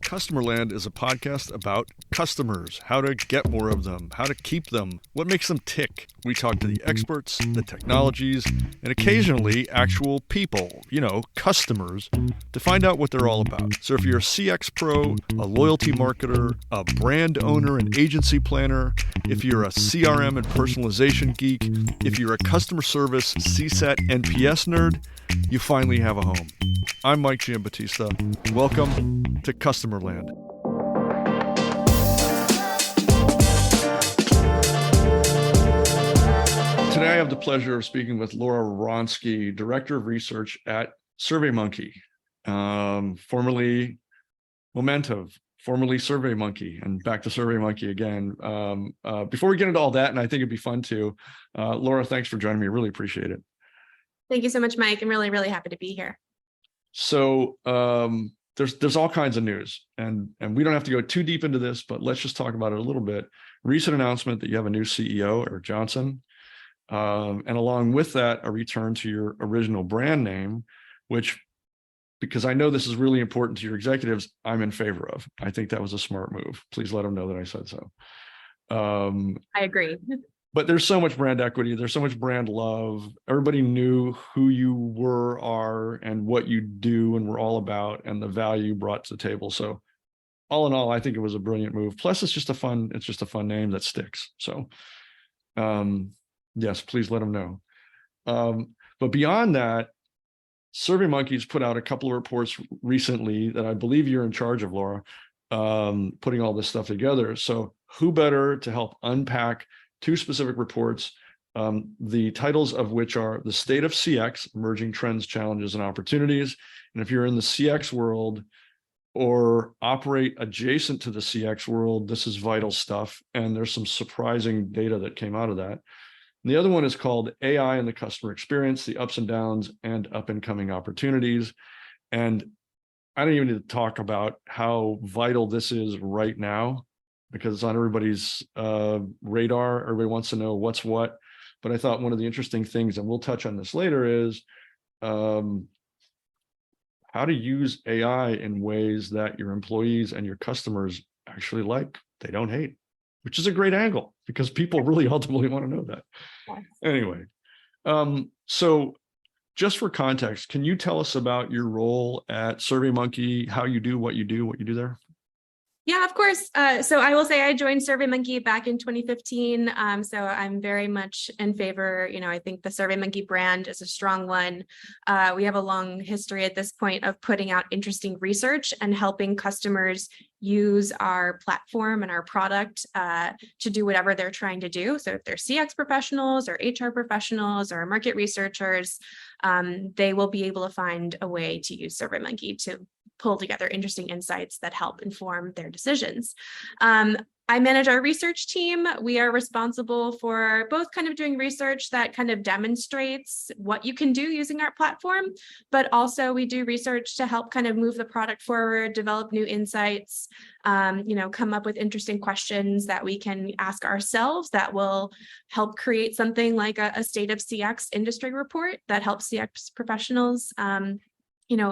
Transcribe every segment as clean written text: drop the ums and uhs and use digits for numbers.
Customerland is a podcast about customers, how to get more of them, how to keep them, what makes them tick. We talk to the experts, the technologies, and occasionally actual people, customers, to find out what they're all about. So if you're a CX pro, a loyalty marketer, a brand owner, an agency planner, if you're a CRM and personalization geek, if you're a customer service, CSAT, NPS nerd, you finally have a home. I'm Mike Giambattista. Welcome to Customerland. Today I have the pleasure of speaking with Laura Wronski, Director of Research at SurveyMonkey, formerly Momentive, formerly SurveyMonkey, and back to SurveyMonkey again. Before we get into all that, and I think it'd be fun too, Laura, thanks for joining me. I really appreciate it. Thank you so much, Mike. I'm really, really happy to be here. So there's all kinds of news, and we don't have to go too deep into this, but let's just talk about it a little bit. Recent announcement that you have a new CEO, Eric Johnson, and along with that, a return to your original brand name, which, because I know this is really important to your executives, I'm in favor of. I think that was a smart move. Please let them know that I said so. I agree. But there's so much brand equity. There's so much brand love. Everybody knew who you are, and what you do and were all about, and the value you brought to the table. So all in all, I think it was a brilliant move. Plus, it's just a fun name that sticks. So yes, please let them know. But beyond that, SurveyMonkey's put out a couple of reports recently that I believe you're in charge of, Laura, putting all this stuff together. So who better to help unpack two specific reports, the titles of which are The State of CX, Emerging Trends, Challenges, and Opportunities. And if you're in the CX world or operate adjacent to the CX world, this is vital stuff. And there's some surprising data that came out of that. And the other one is called AI and the Customer Experience, the Ups and Downs and Up and Coming Opportunities. And I don't even need to talk about how vital this is right now, because it's on everybody's radar. Everybody wants to know what's what. But I thought one of the interesting things, and we'll touch on this later, is how to use AI in ways that your employees and your customers actually like, they don't hate, which is a great angle because people really ultimately want to know that. Anyway, so just for context, can you tell us about your role at SurveyMonkey, how you do what you do there? Yeah, of course. So I will say I joined SurveyMonkey back in 2015. So I'm very much in favor. I think the SurveyMonkey brand is a strong one. We have a long history at this point of putting out interesting research and helping customers use our platform and our product to do whatever they're trying to do. So if they're CX professionals or HR professionals or market researchers, they will be able to find a way to use SurveyMonkey to pull together interesting insights that help inform their decisions. I manage our research team. We are responsible for both kind of doing research that kind of demonstrates what you can do using our platform, but also we do research to help kind of move the product forward, develop new insights, come up with interesting questions that we can ask ourselves that will help create something like a State of CX industry report that helps CX professionals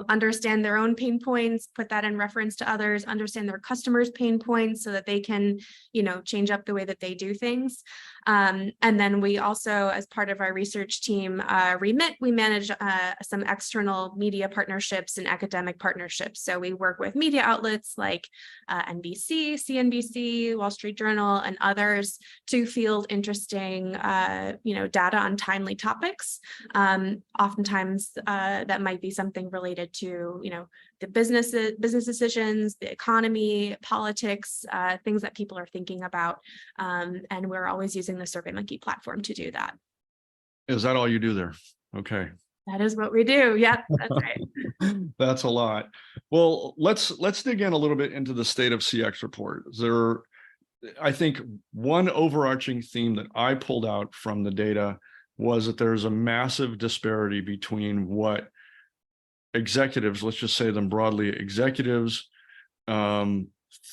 understand their own pain points, put that in reference to others, understand their customers' pain points so that they can, change up the way that they do things. And then we also, as part of our research team remit, we manage some external media partnerships and academic partnerships. So we work with media outlets like NBC, CNBC, Wall Street Journal, and others to field interesting, data on timely topics. Oftentimes that might be something related to, the business decisions, the economy, politics, things that people are thinking about. And we're always using the SurveyMonkey platform to do that. Is that all you do there? Okay. That is what we do. Yeah, that's right. That's a lot. Well, let's dig in a little bit into the State of CX report. I think one overarching theme that I pulled out from the data was that there's a massive disparity between what executives, let's just say them broadly, executives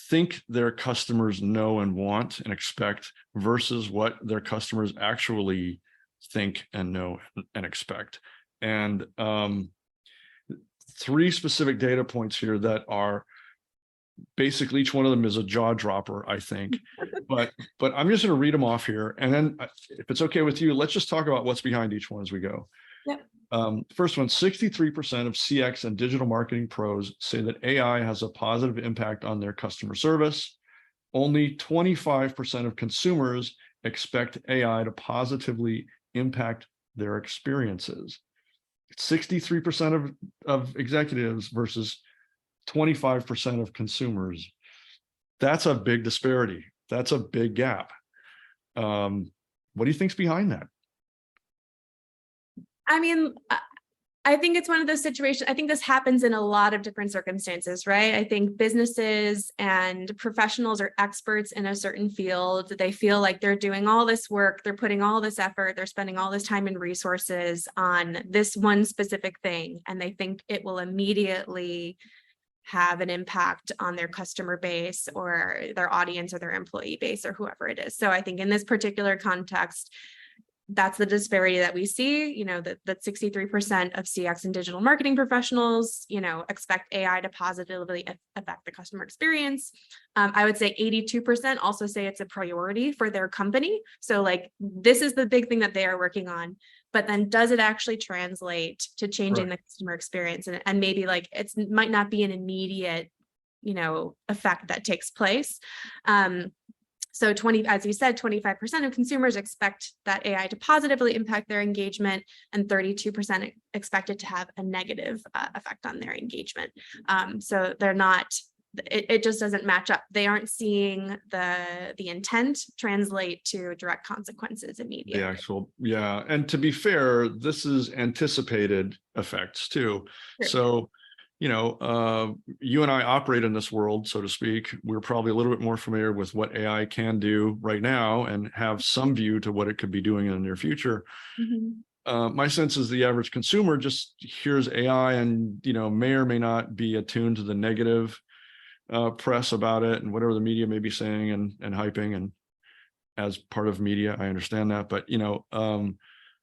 think their customers know and want and expect versus what their customers actually think and know and expect. And three specific data points here that are basically each one of them is a jaw dropper, I think. but I'm just going to read them off here, and then if it's okay with you, let's just talk about what's behind each one as we go. Yep. First one, 63% of CX and digital marketing pros say that AI has a positive impact on their customer service. Only 25% of consumers expect AI to positively impact their experiences. 63% of executives versus 25% of consumers. That's a big disparity. That's a big gap. What do you think's behind that? I mean, I think it's one of those situations. I think this happens in a lot of different circumstances, right? I think businesses and professionals are experts in a certain field. They feel like they're doing all this work, they're putting all this effort, they're spending all this time and resources on this one specific thing, and they think it will immediately have an impact on their customer base or their audience or their employee base or whoever it is. So I think in this particular context, that's the disparity that we see, you know, that 63% of CX and digital marketing professionals, you know, expect AI to positively affect the customer experience. I would say 82% also say it's a priority for their company. So like, this is the big thing that they are working on, but then does it actually translate to changing the customer experience? And maybe like, it might not be an immediate, you know, effect that takes place. So as you said, 25% of consumers expect that AI to positively impact their engagement, and 32% expect it to have a negative effect on their engagement. So they're not, it just doesn't match up. They aren't seeing the intent translate to direct consequences immediately. The actual, yeah. And to be fair, this is anticipated effects too. Sure. So, you know, you and I operate in this world, so to speak. We're probably a little bit more familiar with what AI can do right now and have some view to what it could be doing in the near future. Mm-hmm. My sense is the average consumer just hears AI and, you know, may or may not be attuned to the negative press about it and whatever the media may be saying and hyping. And as part of media, I understand that. But, you know,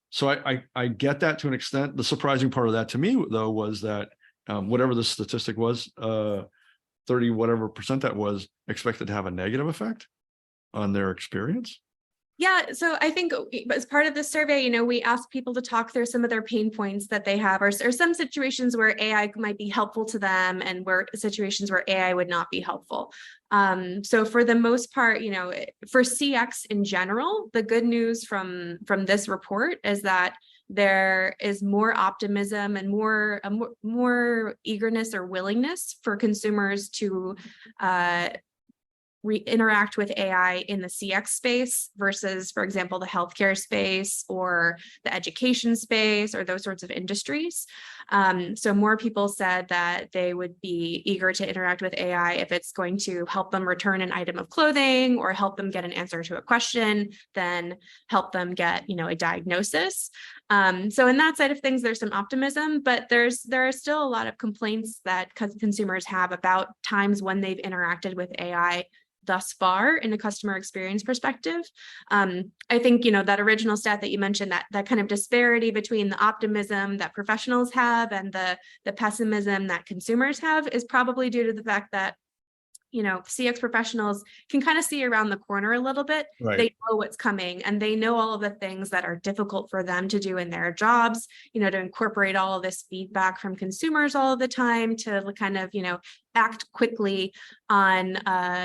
so I get that to an extent. The surprising part of that to me, though, was that whatever the statistic was, 30 whatever percent that was, expected to have a negative effect on their experience. Yeah, so I think as part of the survey, you know, we asked people to talk through some of their pain points that they have, or some situations where AI might be helpful to them and where situations where AI would not be helpful. So for the most part, you know, for CX in general, the good news from this report is that there is more optimism and more eagerness or willingness for consumers to interact with AI in the CX space versus, for example, the healthcare space or the education space or those sorts of industries. So more people said that they would be eager to interact with AI if it's going to help them return an item of clothing or help them get an answer to a question, then help them get, you know, a diagnosis. So in that side of things, there's some optimism, but there are still a lot of complaints that consumers have about times when they've interacted with AI thus far in a customer experience perspective. I think, you know, that original stat that you mentioned, that kind of disparity between the optimism that professionals have and the pessimism that consumers have is probably due to the fact that, you know, CX professionals can kind of see around the corner a little bit. Right. They know what's coming and they know all of the things that are difficult for them to do in their jobs, you know, to incorporate all of this feedback from consumers all of the time, to kind of, you know, act quickly on,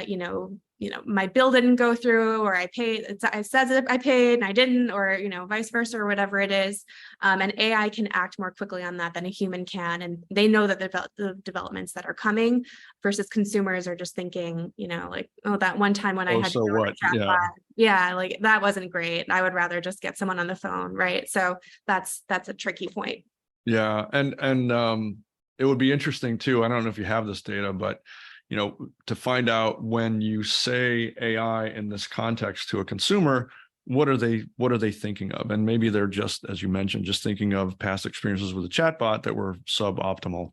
you know, my bill didn't go through, or I paid, it says that I paid and I didn't, or, you know, vice versa, or whatever it is. And AI can act more quickly on that than a human can. And they know that the developments that are coming versus consumers are just thinking, you know, like, oh, that one time when I had so what? Yeah, like that wasn't great. I would rather just get someone on the phone. Right. So that's a tricky point. Yeah. And it would be interesting too. I don't know if you have this data, but you know, to find out when you say AI in this context to a consumer, what are they thinking of? And maybe they're just, as you mentioned, just thinking of past experiences with a chatbot that were suboptimal.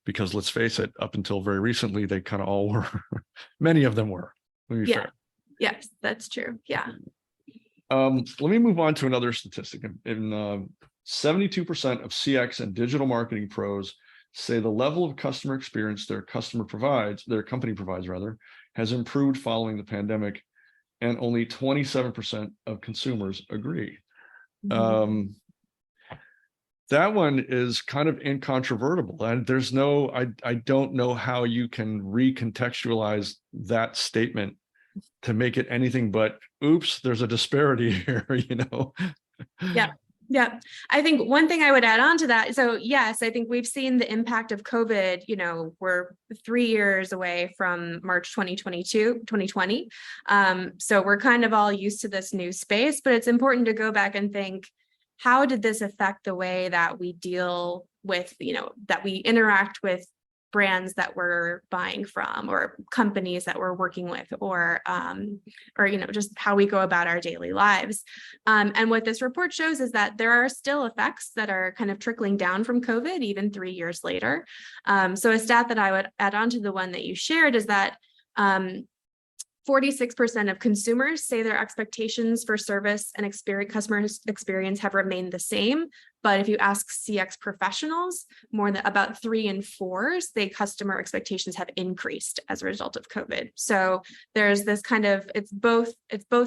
Because let's face it, up until very recently, they kind of all were. Many of them were. Yeah. Yes, that's true. Yeah. Let me move on to another statistic. In 72% of CX and digital marketing pros say the level of customer experience their company provides rather, has improved following the pandemic, and only 27% of consumers agree. Mhm. That one is kind of incontrovertible, and there's no, I don't know how you can recontextualize that statement to make it anything but, oops, there's a disparity here, Yeah. Yeah. I think one thing I would add on to that. So yes, I think we've seen the impact of COVID, we're 3 years away from March 2020. So we're kind of all used to this new space, but it's important to go back and think, how did this affect the way that we deal with, that we interact with brands that we're buying from, or companies that we're working with, or just how we go about our daily lives. And what this report shows is that there are still effects that are kind of trickling down from COVID, even 3 years later. So a stat that I would add on to the one that you shared is that 46% of consumers say their expectations for service and customer experience have remained the same. But if you ask CX professionals, more than about 3 in 4 say customer expectations have increased as a result of COVID. So there's this kind of, it's both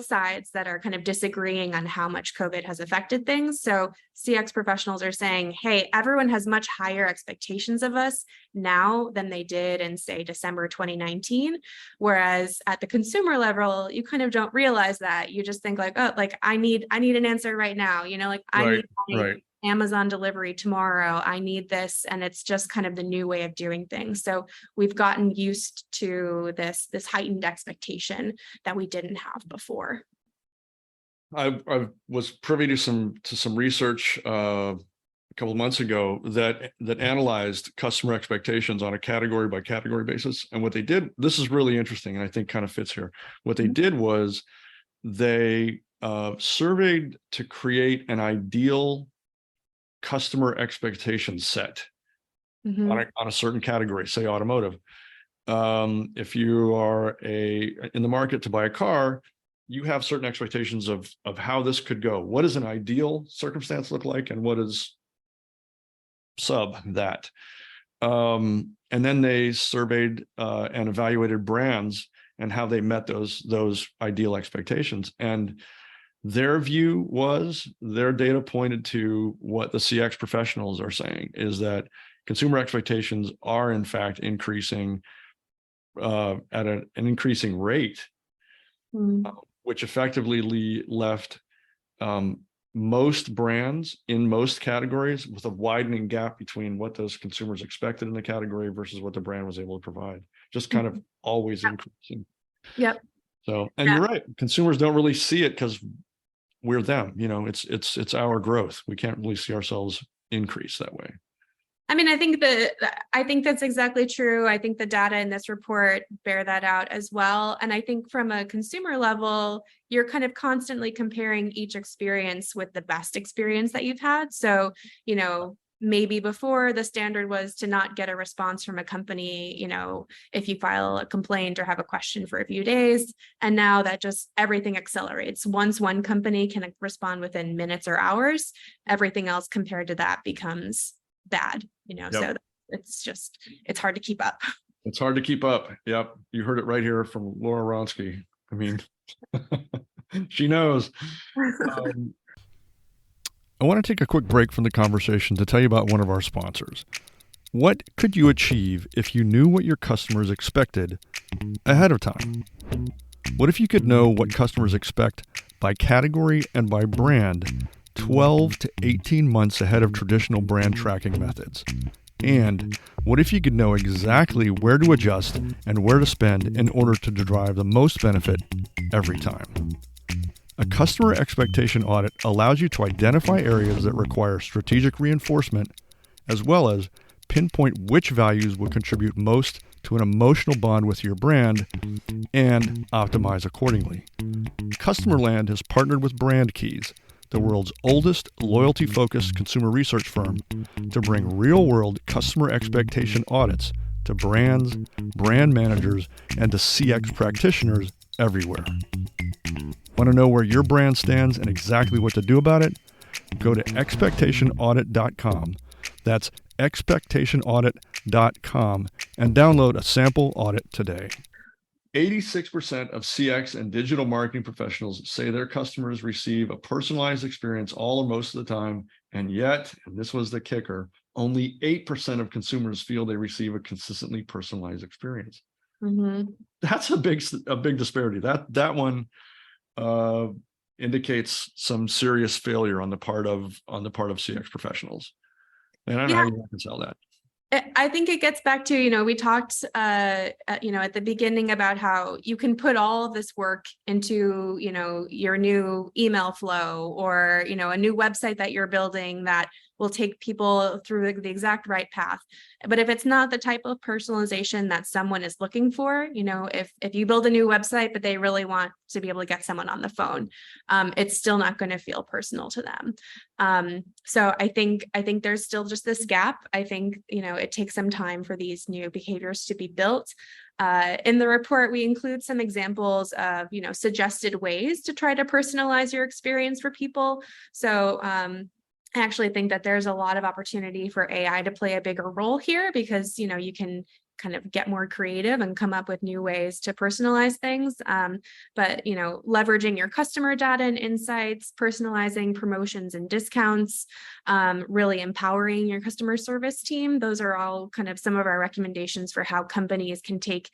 sides that are kind of disagreeing on how much COVID has affected things. So CX professionals are saying, hey, everyone has much higher expectations of us now than they did in, say, December 2019. Whereas at the consumer level, you kind of don't realize that. You just think like, oh, like I need an answer right now, I need my Amazon delivery tomorrow. I need this. And it's just kind of the new way of doing things. So we've gotten used to this heightened expectation that we didn't have before. I was privy to some research a couple of months ago that analyzed customer expectations on a category by category basis. And what they did, this is really interesting, and I think kind of fits here. What they did was they surveyed to create an ideal customer expectation set on a certain category, say automotive. If you are in the market to buy a car, you have certain expectations of how this could go. What does an ideal circumstance look like, and what is sub that? And then they surveyed and evaluated brands and how they met those ideal expectations. And their view was, their data pointed to what the CX professionals are saying, is that consumer expectations are in fact increasing at an increasing rate, which effectively left most brands in most categories with a widening gap between what those consumers expected in the category versus what the brand was able to provide. Just kind of always increasing. Yep. So, and you're right, consumers don't really see it because we're them, it's our growth. We can't really see ourselves increase that way. I mean, I think that's exactly true. I think the data in this report bear that out as well. And I think from a consumer level, you're kind of constantly comparing each experience with the best experience that you've had. So, maybe before the standard was to not get a response from a company, if you file a complaint or have a question for a few days. And now that just everything accelerates. Once one company can respond within minutes or hours, everything else compared to that becomes bad, So it's hard to keep up. It's hard to keep up. Yep. You heard it right here from Laura Wronski. I mean, she knows. I want to take a quick break from the conversation to tell you about one of our sponsors. What could you achieve if you knew what your customers expected ahead of time? What if you could know what customers expect by category and by brand 12 to 18 months ahead of traditional brand tracking methods? And what if you could know exactly where to adjust and where to spend in order to derive the most benefit every time? A customer expectation audit allows you to identify areas that require strategic reinforcement, as well as pinpoint which values will contribute most to an emotional bond with your brand, and optimize accordingly. Customerland has partnered with Brand Keys, the world's oldest loyalty-focused consumer research firm, to bring real-world customer expectation audits to brands, brand managers, and to CX practitioners everywhere. Want to know where your brand stands and exactly what to do about it? Go to expectationaudit.com. That's expectationaudit.com and download a sample audit today. 86% of CX and digital marketing professionals say their customers receive a personalized experience all or most of the time, and yet, and this was the kicker, only 8% of consumers feel they receive a consistently personalized experience. That's a big disparity. That one indicates some serious failure on the part of CX professionals. And I don't know how you reconcile that. I think it gets back to, we talked, at the beginning about how you can put all of this work into, your new email flow or, a new website that you're building that will take people through the exact right path. But if it's not the type of personalization that someone is looking for, if you build a new website, but they really want to be able to get someone on the phone, it's still not going to feel personal to them. So I think there's still just this gap. I think, it takes some time for these new behaviors to be built. In the report, we include some examples of, suggested ways to try to personalize your experience for people. So I actually think that there's a lot of opportunity for AI to play a bigger role here because, you can kind of get more creative and come up with new ways to personalize things. But, leveraging your customer data and insights, personalizing promotions and discounts, really empowering your customer service team. Those are all kind of some of our recommendations for how companies can take,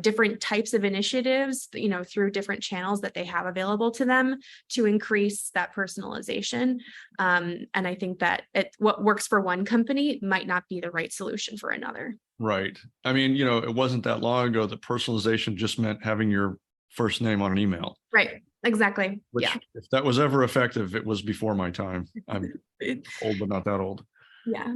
different types of initiatives, through different channels that they have available to them to increase that personalization. And I think that what works for one company might not be the right solution for another. Right. I mean, it wasn't that long ago that personalization just meant having your first name on an email. Right. Exactly. Which, if that was ever effective, it was before my time. I'm old, but not that old. Yeah.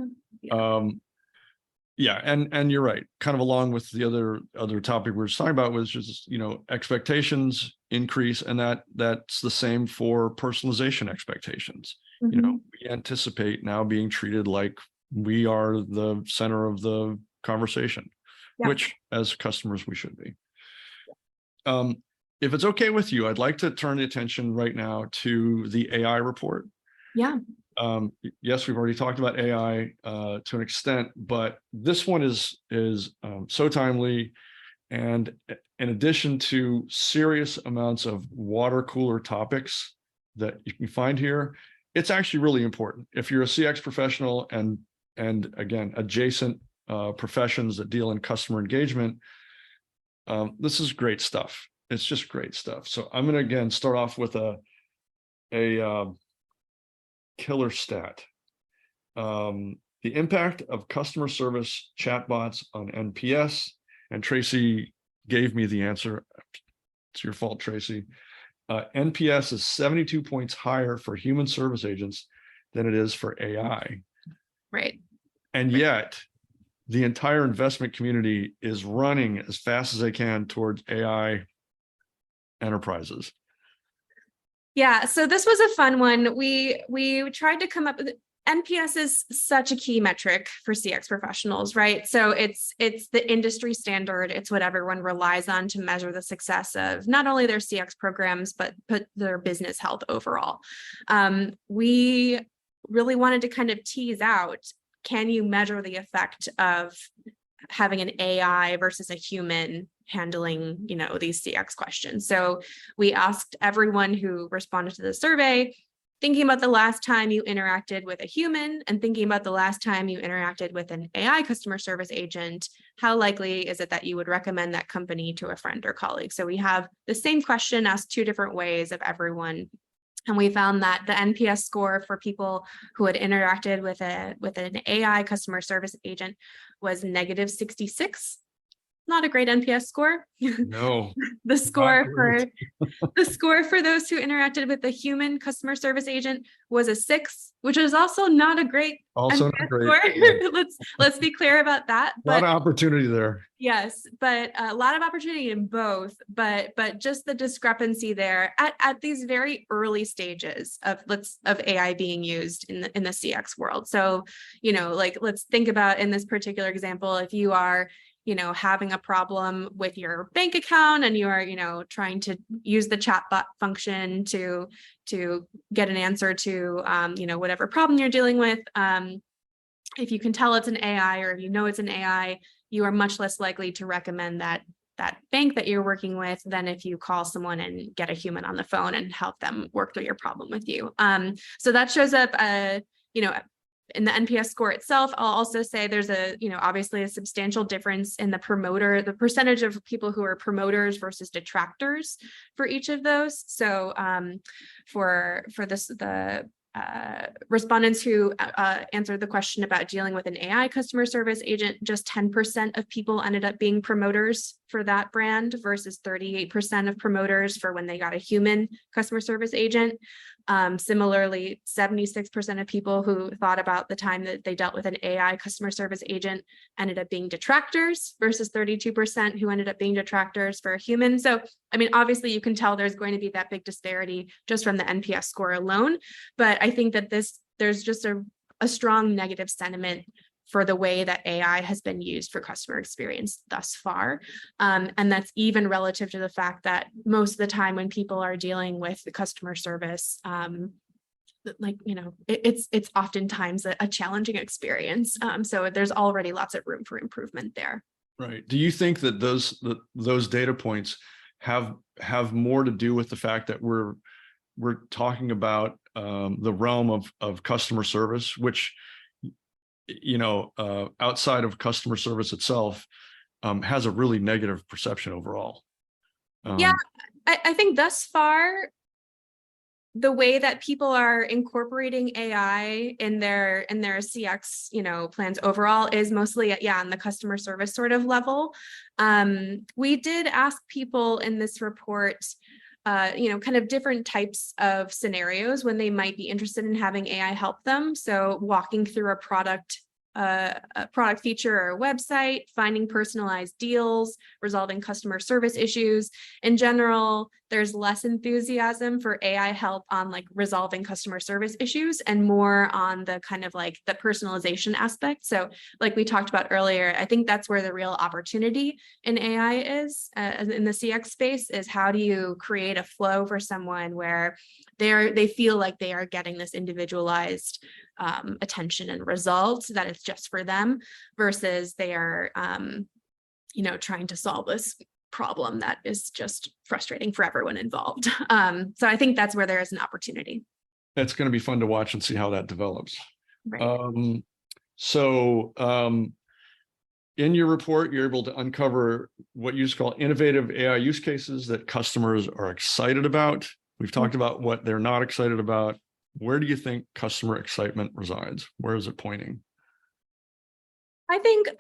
And you're right. Kind of along with the other topic we were talking about was just, expectations increase, and that's the same for personalization expectations. We anticipate now being treated like we are the center of the conversation, which as customers we should be. If it's okay with you, I'd like to turn the attention right now to the AI report. Yes, we've already talked about AI to an extent, but this one is so timely. And in addition to serious amounts of water cooler topics that you can find here, it's actually really important. If you're a CX professional and again, adjacent professions that deal in customer engagement, this is great stuff. It's just great stuff. So I'm going to again start off with a killer stat. The impact of customer service chatbots on NPS, and Tracy gave me the answer. It's your fault, Tracy. NPS is 72 points higher for human service agents than it is for AI. Right. And yet, the entire investment community is running as fast as they can towards AI enterprises. Yeah, so this was a fun one. We tried to come up with NPS is such a key metric for CX professionals, right? So it's the industry standard. It's what everyone relies on to measure the success of not only their CX programs, but their business health overall. We really wanted to kind of tease out, can you measure the effect of having an AI versus a human handling, these CX questions? So we asked everyone who responded to the survey, thinking about the last time you interacted with a human and thinking about the last time you interacted with an AI customer service agent, how likely is it that you would recommend that company to a friend or colleague? So we have the same question asked two different ways of everyone. And we found that the NPS score for people who had interacted with an AI customer service agent was -66. Not a great NPS score. No. The score for those who interacted with a human customer service agent was a 6, which is also not a great NPS score. Yeah. Let's be clear about that. A lot of opportunity there. Yes, but a lot of opportunity in both, but just the discrepancy there at these very early stages of AI being used in the CX world. So, let's think about in this particular example, if you are having a problem with your bank account and you are, trying to use the chatbot function to get an answer to, whatever problem you're dealing with. if you can tell it's an AI, or if you know it's an AI, you are much less likely to recommend that bank that you're working with than if you call someone and get a human on the phone and help them work through your problem with you. So that shows up, in the NPS score itself. I'll also say there's obviously a substantial difference in the percentage of people who are promoters versus detractors for each of those. So for the respondents who answered the question about dealing with an AI customer service agent, just 10% of people ended up being promoters for that brand versus 38% of promoters for when they got a human customer service agent. Similarly, 76% of people who thought about the time that they dealt with an AI customer service agent ended up being detractors versus 32% who ended up being detractors for a human. So, I mean, obviously you can tell there's going to be that big disparity just from the NPS score alone. But I think that there's just a strong negative sentiment for the way that AI has been used for customer experience thus far. And that's even relative to the fact that most of the time when people are dealing with the customer service, it's oftentimes a challenging experience. So there's already lots of room for improvement there. Right. Do you think that those data points have more to do with the fact that we're talking about the realm of customer service, which outside of customer service itself, has a really negative perception overall? Yeah, I think thus far, the way that people are incorporating AI in their CX, plans overall is mostly, on the customer service sort of level. We did ask people in this report, kind of different types of scenarios when they might be interested in having AI help them. So walking through a product feature or a website, finding personalized deals, resolving customer service issues. In general, there's less enthusiasm for AI help on like resolving customer service issues and more on the kind of like the personalization aspect. So like we talked about earlier, I think that's where the real opportunity in AI is in the CX space, is how do you create a flow for someone where they feel like they are getting this individualized attention and results that it's just for them, versus they are trying to solve this problem that is just frustrating for everyone involved. So I think that's where there is an opportunity. It's going to be fun to watch and see how that develops. Right. In your report, you're able to uncover what you call innovative AI use cases that customers are excited about. We've talked about what they're not excited about. Where do you think customer excitement resides? Where is it pointing?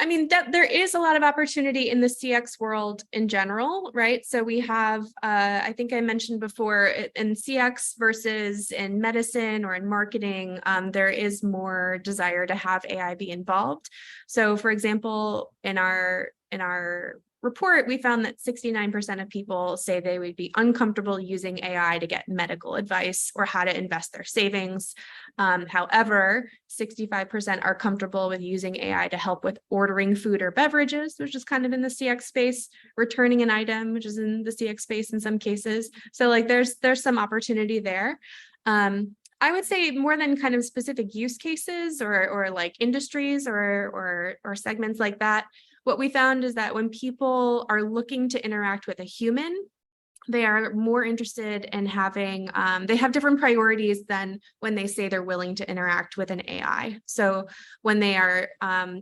I mean, that there is a lot of opportunity in the CX world in general, right? So we have, I think I mentioned before, in CX versus in medicine or in marketing, there is more desire to have AI be involved. So for example, in our report, we found that 69% of people say they would be uncomfortable using AI to get medical advice or how to invest their savings. However, 65% are comfortable with using AI to help with ordering food or beverages, which is kind of in the CX space, returning an item, which is in the CX space in some cases. So like there's some opportunity there. I would say more than kind of specific use cases or like industries or segments like that, what we found is that when people are looking to interact with a human, they are more interested in having, they have different priorities than when they say they're willing to interact with an AI. So when they are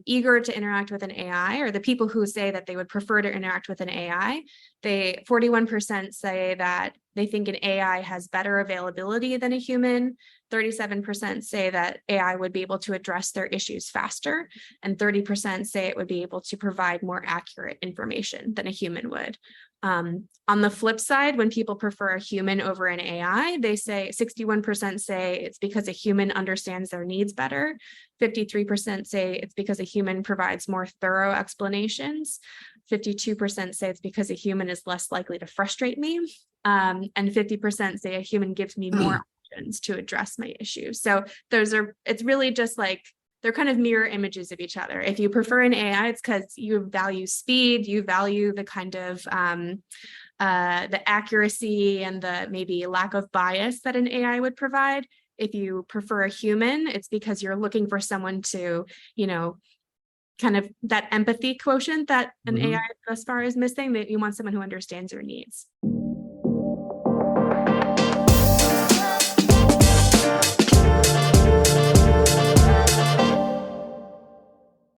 eager to interact with an AI, or the people who say that they would prefer to interact with an AI, 41% say that they think an AI has better availability than a human. 37% say that AI would be able to address their issues faster, and 30% say it would be able to provide more accurate information than a human would. On the flip side, when people prefer a human over an AI, they say 61% say it's because a human understands their needs better. 53% say it's because a human provides more thorough explanations. 52% say it's because a human is less likely to frustrate me. And 50% say a human gives me more options to address my issues. So it's really just like, they're kind of mirror images of each other. If you prefer an AI, it's because you value speed, you value the kind of the accuracy and the maybe lack of bias that an AI would provide. if you prefer a human, it's because you're looking for someone to, you know, kind of that empathy quotient that an AI thus far is missing, that you want someone who understands your needs.